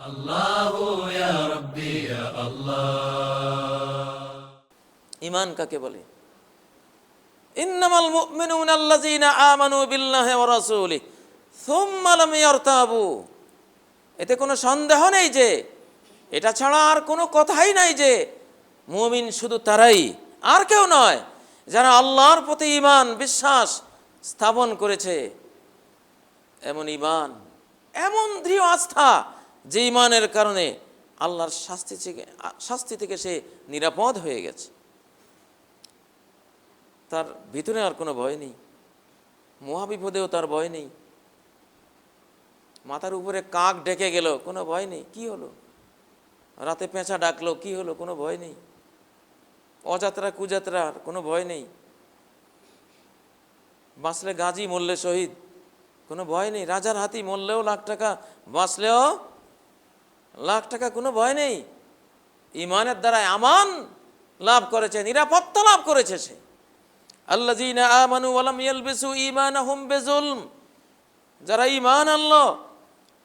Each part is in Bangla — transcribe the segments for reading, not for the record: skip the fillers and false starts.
আল্লাহু ইয়া রাব্বি ইয়া আল্লাহ। ঈমান কাকে বলে? ইন্নামাল মুমিনুনা আল্লাযীনা আমানু বিল্লাহি ওয়া রাসূলিহি সুম্মা লাম ইয়ারতাবু। এতে কোনো সন্দেহ নেই যে, এটা ছাড়া আর কোনো কথাই নাই যে মুমিন শুধু তারাই, আর কেউ নয়, যারা আল্লাহর প্রতি ঈমান বিশ্বাস স্থাপন করেছে। এমন ঈমান, এমন দৃঢ় আস্থা, যে ঈমানের কারণে আল্লাহর শাস্তি থেকে সে নিরাপদ হয়ে গেছে। তার ভিতরে আর কোনো ভয় নেই, মহাবিপদেও তার ভয় নেই। মাথার উপরে কাক ডেকে গেল, কোনো ভয় নেই, কি হলো? রাতে পেঁচা ডাকলো, কি হলো? কোনো ভয় নেই। অযাত্রা কুযাত্রার কোনো ভয় নেই। বাঁচলে গাজী, মরলে শহীদ, কোনো ভয় নেই। রাজার হাতি, মরলেও লাখ টাকা, বাঁচলেও লাখ টাকা, কোনো ভয় নেই। ঈমানের দ্বারা আমান লাভ করেছে, নিরাপত্তা লাভ করেছে সে। আল্লাযীনা আমানু ওয়া লাম ইয়ালবিসু ঈমানাহুম বিযুলম। যারা ঈমান আনলো,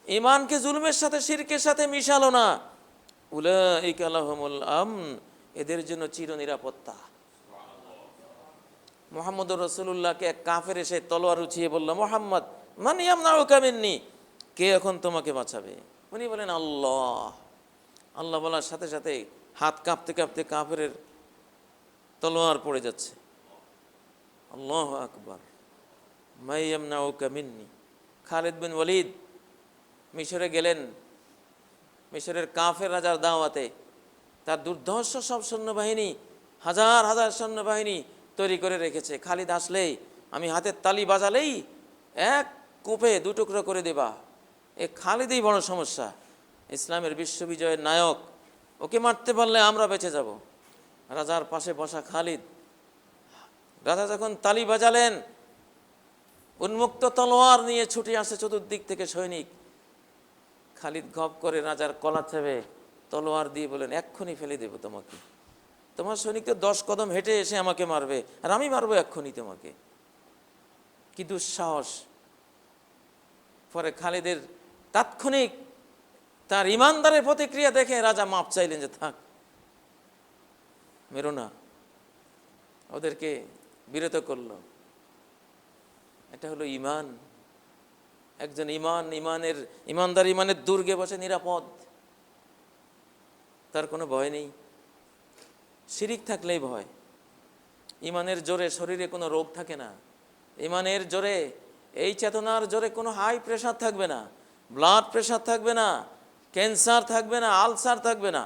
ঈমানকে জুলমের সাথে, শিরকের সাথে মিশালো না, উলাইকা লাহুমুল আমন, এদের জন্য চির নিরাপত্তা। মুহাম্মদুর রাসূলুল্লাহকে এক কাফের এসে তলোয়ার উঠিয়ে বলল, মুহাম্মদ মান ইয়ামনাউকা মিন্নি, কে এখন তোমাকে বাঁচাবে? উনি বলেন, আল্লাহ। আল্লাহ বলার সাথে সাথে হাত কাঁপতে কাঁপতে কাফেরের তলোয়ার পড়ে যাচ্ছে। আল্লাহু আকবার। মা ইয়ামনাউকা মিন্নি। খালিদ বিন ওয়ালিদ মিশরে গেলেন, মিশরের কাফের রাজার দাওয়াতে। তার দুর্ধর্ষ সব সৈন্যবাহিনী, হাজার হাজার সৈন্যবাহিনী তৈরি করে রেখেছে। খালিদ আসলেই, আমি হাতের তালি বাজালেই এক কূপে দু টুকরো করে দেবা। এ খালিদই বড় সমস্যা, ইসলামের বিশ্ববিজয়ের নায়ক। ওকে মারতে পারলে আমরা বেঁচে যাব। রাজার পাশে বসা খালিদ, রাজা যখন তালি বাজালেন, উন্মুক্ত তলোয়ার নিয়ে ছুটে আসে চতুর্দিক থেকে সৈনিক। খালিদ গপ করে রাজার কলা চেপে তলোয়ার দিয়ে বলেন, এক্ষুনি ফেলে দেব তোমাকে। তোমার সৈনিক তো 10 কদম হেঁটে এসে আমাকে মারবে, আর আমি মারবো এক্ষুনি তোমাকে। কি দুঃসাহস! পরে খালিদের তাৎক্ষণিক তার ইমানদারের প্রতিক্রিয়া দেখে রাজা মাপ চাইলেন, যে থাক, মেরো না। ওদেরকে বিরত করলো। এটা হলো ঈমান। একজন ঈমানদার ঈমানের দুর্গে বসে নিরাপদ, তার কোনো ভয় নেই। শিরিক থাকলেই ভয়। ঈমানের জোরে শরীরে কোনো রোগ থাকে না। ঈমানের জোরে, এই চেতনার জোরে কোনো হাই প্রেশার থাকবে না, ব্লাড প্রেশার থাকবে না, ক্যান্সার থাকবে না, আলসার থাকবে না।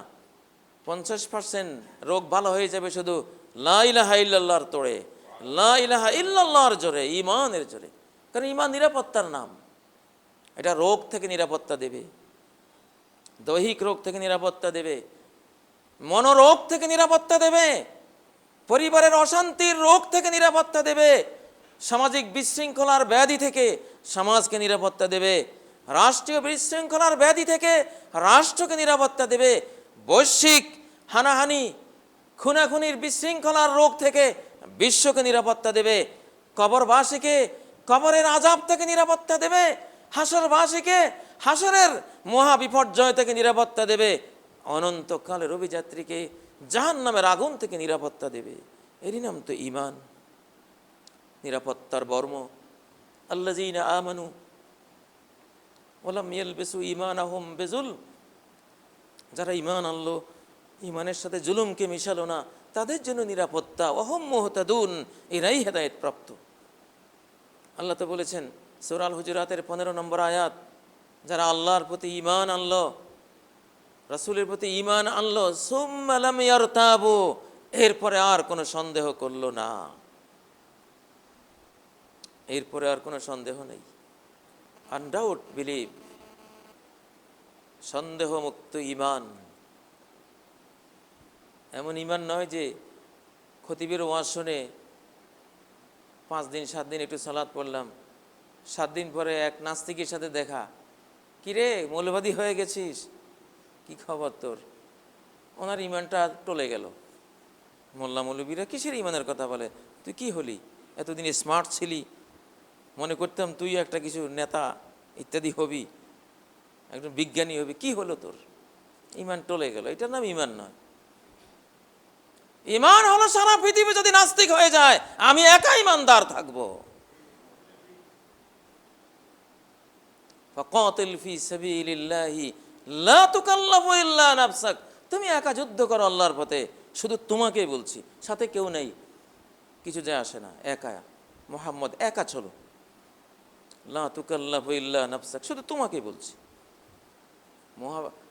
50% রোগ ভালো হয়ে যাবে শুধু লা ইলাহা ইল্লাল্লাহর তোড়ে, লা ইলাহা ইল্লাল্লাহর জোরে, ঈমানের জোরে। কারণ ঈমান নিরাপত্তার নাম। এটা রোগ থেকে নিরাপত্তা দেবে, দৈহিক রোগ থেকে নিরাপত্তা দেবে, মনোরোগ থেকে নিরাপত্তা দেবে, পরিবারের অশান্তির রোগ থেকে নিরাপত্তা দেবে, সামাজিক বিশৃঙ্খলার ব্যাধি থেকে সমাজকে নিরাপত্তা দেবে, রাষ্ট্রীয় বিশৃঙ্খলার ব্যাধি থেকে রাষ্ট্রকে নিরাপত্তা দেবে, বৈশ্বিক হানাহানি খুনাখুনির বিশৃঙ্খলার রোগ থেকে বিশ্বকে নিরাপত্তা দেবে, কবরবাসীকে কবরের আযাব থেকে নিরাপত্তা দেবে, হাসরবাসীকে হাসরের মহাবিপর্যয় থেকে নিরাপত্তা দেবে, অনন্তকালের অভিযাত্রীকে জাহান্নামের আগুন থেকে নিরাপত্তা দেবে। এরই নাম তো ঈমান, নিরাপত্তার বর্ম। আল্লাযীনা আমানু ওয়া লাম ইয়ালবিসু ঈমানাহুম বিযুলম। যারা ঈমান আনলো, ঈমানের সাথে জুলুমকে মিশালো না, তাদের জন্য নিরাপত্তা। ওয়া হুম মুহতাদুন, এরাই হেদায়েত প্রাপ্ত। আল্লাহ তো বলেছেন সূরা আল হুজুরাতের 15 নম্বর আয়াত, যারা আল্লাহর প্রতি ঈমান আনলো, রাসূলের প্রতি ঈমান আনলো, সুম্মা লাম ইয়ারতাবু, এরপরে আর কোনো সন্দেহ করলো না। এরপরে আর কোনো সন্দেহ নেই। আনডাউট বিলিভ, সন্দেহ মুক্ত ঈমান। এমন ঈমান নয় যে খতিবের ওয়াজ শুনে 5 দিন 7 দিন একটু সালাত পড়লাম, 7 দিন পরে এক নাস্তিকের সাথে দেখা, কিরে মৌলবাদী হয়ে গেছিস, কি খবর তোর? ওনার ঈমানটা টলে গেল। মোল্লা মৌলবীরা কিসের ঈমানের কথা বলে? তুই কি হলি? এতদিন স্মার্ট ছিলি, মনে করতাম তুই একটা কিছু নেতা ইত্যাদি হবি, একজন বিজ্ঞানী হবে, কি হলো তোর? ইমান টলে গেল। এটার নাম ইমান নয়। ইমান হলো সারা পৃথিবী যদি নাস্তিক হয়ে যায়, আমি একা ইমানদার থাকবো। ফাকাতিল ফি সাবিলিল্লাহি লা তুকাল্লাফু ইল্লা নাফসাক। তুমি একা যুদ্ধ করো আল্লাহর পথে, শুধু তোমাকেই বলছি, সাথে কেউ নেই, কিছু যায় আসে না, একা মুহাম্মদ, একা চলো। লা তুকাল্লাফু ইল্লা নাফসাক, শুধু তোমাকেই বলছি।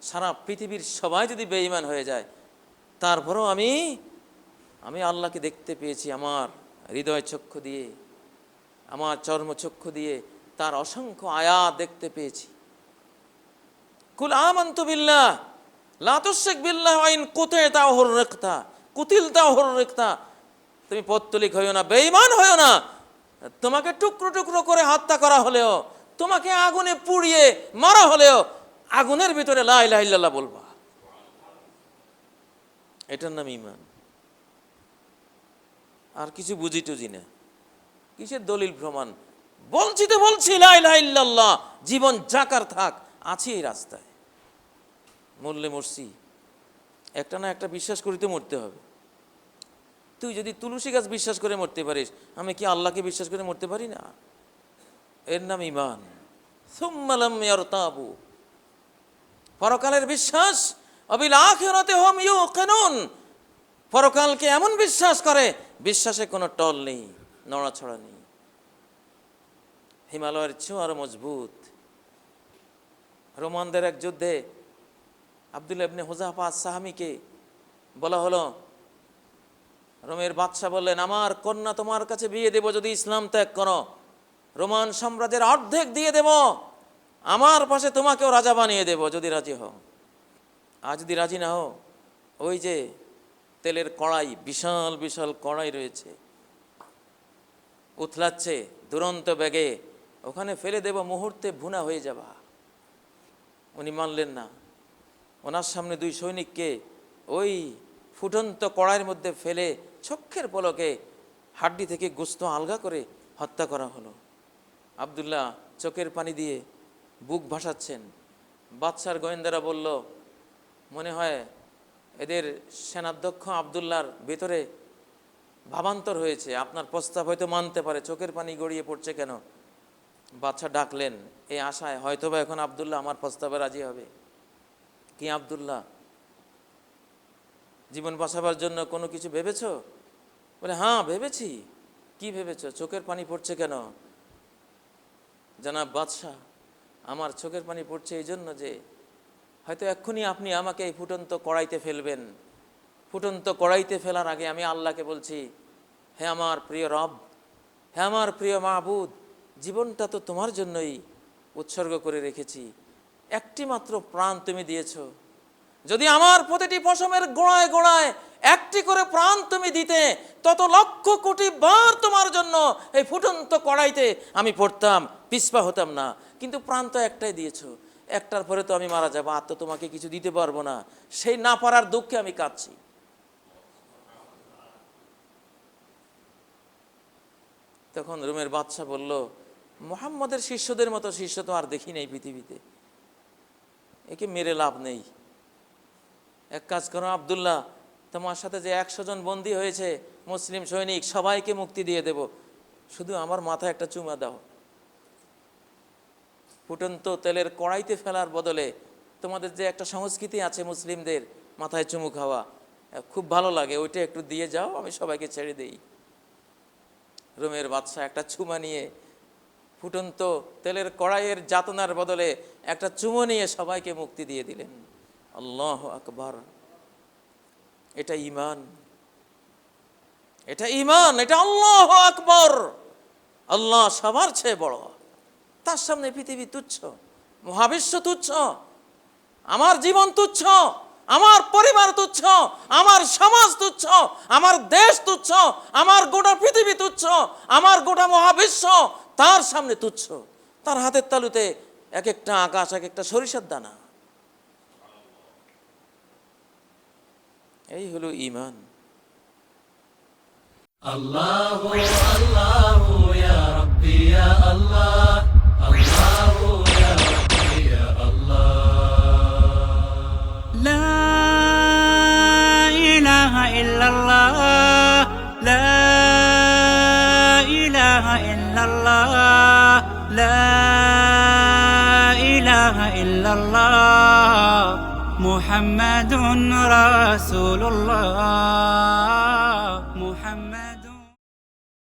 সারা পৃথিবীর সবাই যদি বেঈমান হয়ে যায়, তারপরেও আমি আল্লাহকে দেখতে পেয়েছি আমার হৃদয় চক্ষু দিয়ে, আমার চর্মচক্ষু দিয়ে তার অসংখ্য আয়াত দেখতে পেয়েছি। কুল আমানতু বিল্লাহ লা তুশরিক বিল্লাহ ওয়া ইন কুতিলতাও হুররিকতা। তুমি পত্তলিক হইও না, বেঈমান হইও না। তোমাকে টুকরো টুকরো করে হত্যা করা হলেও, তোমাকে আগুনে পুড়িয়ে মারা হলেও আগুনের ভিতরে লা ইলাহা ইল্লাল্লাহ বলবা। এটার নাম ঈমান। আর কিছু বুঝি টুজি না, কিসের দলিল প্রমাণ? বলছি তো বলছি লা ইলাহা ইল্লাল্লাহ, জীবন যাকার থাক, আছি এই রাস্তায়, মরলে মরছি, একটা না একটা বিশ্বাস করিতে মরতে হবে। তুই যদি তুলসী গাছ বিশ্বাস করে মরতে পারিস, আমি কি আল্লাহকে বিশ্বাস করে মরতে পারি না? এর নাম ঈমান। সুম্মা লাম ইয়ারতাবু, পরকালের বিশ্বাস। অবিল আখিরাতি হুম ইউকিনুন, পরকালকে এমন বিশ্বাস করে, বিশ্বাসে কোনো টল নেই, নড়াছড়া নেই। হিমালয়ের চেয়েও আরো মজবুত। রোমানদের এক যুদ্ধে আব্দুল্লাহ ইবনে হুযাফা আস-সাহামীকে বলা হলো, রোমের বাদশা বললেন, আমার কন্যা তোমার কাছে বিয়ে দেব যদি ইসলাম ত্যাগ করো, রোমান সাম্রাজ্যের অর্ধেক দিয়ে দেব, আমার পাশে তোমাকেও রাজা বানিয়ে দেব যদি রাজি হও। আর যদি রাজি না হও, ওই যে তেলের কড়াই, বিশাল বিশাল কড়াই রয়েছে, উথলাচ্ছে দুরন্ত বেগে, ওখানে ফেলে দেব, মুহূর্তে ভুনা হয়ে যাবা। উনি মানলেন না। ওনার সামনে দুই সৈনিককে ওই ফুটন্ত কড়াইয়ের মধ্যে ফেলে চক্ষের পলকে হাড্ডি থেকে গোস্ত আলগা করে হত্যা করা হলো। আব্দুল্লাহ চোখের পানি দিয়ে বুক ভাসাচ্ছেন। বাদশার গোয়েন্দারা বলল, মনে হয় এদের সেনাধ্যক্ষ আব্দুল্লাহর ভেতরে ভাবান্তর হয়েছে, আপনার প্রস্তাব হয়তো মানতে পারে, চোখের পানি গড়িয়ে পড়ছে কেন? বাদশা ডাকলেন এই আশায়, হয়তোবা এখন আব্দুল্লাহ আমার প্রস্তাবে রাজি হবে। কি আব্দুল্লাহ, জীবন বাঁচাবার জন্য কোনো কিছু ভেবেছো? বলে, হ্যাঁ ভেবেছি। কি ভেবেছো? চোখের পানি পড়ছে কেন? জনাব বাদশাহ, আমার চোখের পানি পড়ছে এই জন্য যে হয়তো এক্ষুনি আপনি আমাকে এই ফুটন্ত কড়াইতে ফেলবেন। ফুটন্ত কড়াইতে ফেলার আগে আমি আল্লাহকে বলছি, হে আমার প্রিয় রব, হে আমার প্রিয় মাহবুদ, জীবনটা তো তোমার জন্যই উৎসর্গ করে রেখেছি, একটি মাত্র প্রাণ তুমি দিয়েছো। যদি আমার প্রতিটি পশমের গোড়ায় গোড়ায় একটি করে প্রাণ তুমি দিতে, তত লক্ষ কোটি বার তোমার জন্য এই ফুটন্ত কড়াইতে আমি পড়তাম, পিছপা হতাম না। কিন্তু প্রাণ তো একটাই দিয়েছো, একটার পরে তো আমি মারা যাবো, আর তো তোমাকে কিছু দিতে পারবো না। সেই না পারার দুঃখে আমি কাঁদছি। তখন রোমের বাদশা বলল, মুহাম্মদের শিষ্যদের মতো শিষ্য তো আর দেখি নাই পৃথিবীতে, একে মেরে লাভ নেই। এক কাজ করো আব্দুল্লাহ, তোমার সাথে যে 100 জন বন্দী হয়েছে মুসলিম সৈনিক, সবাইকে মুক্তি দিয়ে দেব, শুধু আমার মাথায় একটা চুমা দাও। ফুটন্ত তেলের কড়াইতে ফেলার বদলে তোমাদের যে একটা সংস্কৃতি আছে মুসলিমদের, মাথায় চুমু খাওয়া, খুব ভালো লাগে, ওইটা একটু দিয়ে যাও, আমি সবাইকে ছেড়ে দেই। রোমের বাদশা একটা চুমা নিয়ে, ফুটন্ত তেলের কড়াইয়ের যাতনার বদলে একটা চুমো নিয়ে সবাইকে মুক্তি দিয়ে দিলেন। আল্লাহু আকবার। এটা ঈমান, এটা ঈমান, এটা আল্লাহু আকবার। আল্লাহ সবার চেয়ে বড়, তার সামনে পৃথিবী তুচ্ছ, মহাবিশ্ব তুচ্ছ, আমার জীবন তুচ্ছ, আমার পরিবার তুচ্ছ, আমার সমাজ তুচ্ছ, আমার দেশ তুচ্ছ, আমার গোটা পৃথিবী তুচ্ছ, আমার গোটা মহাবিশ্ব তার সামনে তুচ্ছ। তার হাতের তালুতে এক একটা আকাশ, এক একটা সরিষার দানা। এই হলো ঈমান। আল্লাহু আল্লাহু ইয়া রাব্বি ইয়া আল্লাহ, আল্লাহু ইয়া রাব্বি ইয়া আল্লাহ। ইল্লাল্লাহ লা ইলাহা ইল্লাল্লাহ মুহাম্মাদুর রাসূলুল্লাহ মুহাম্মদ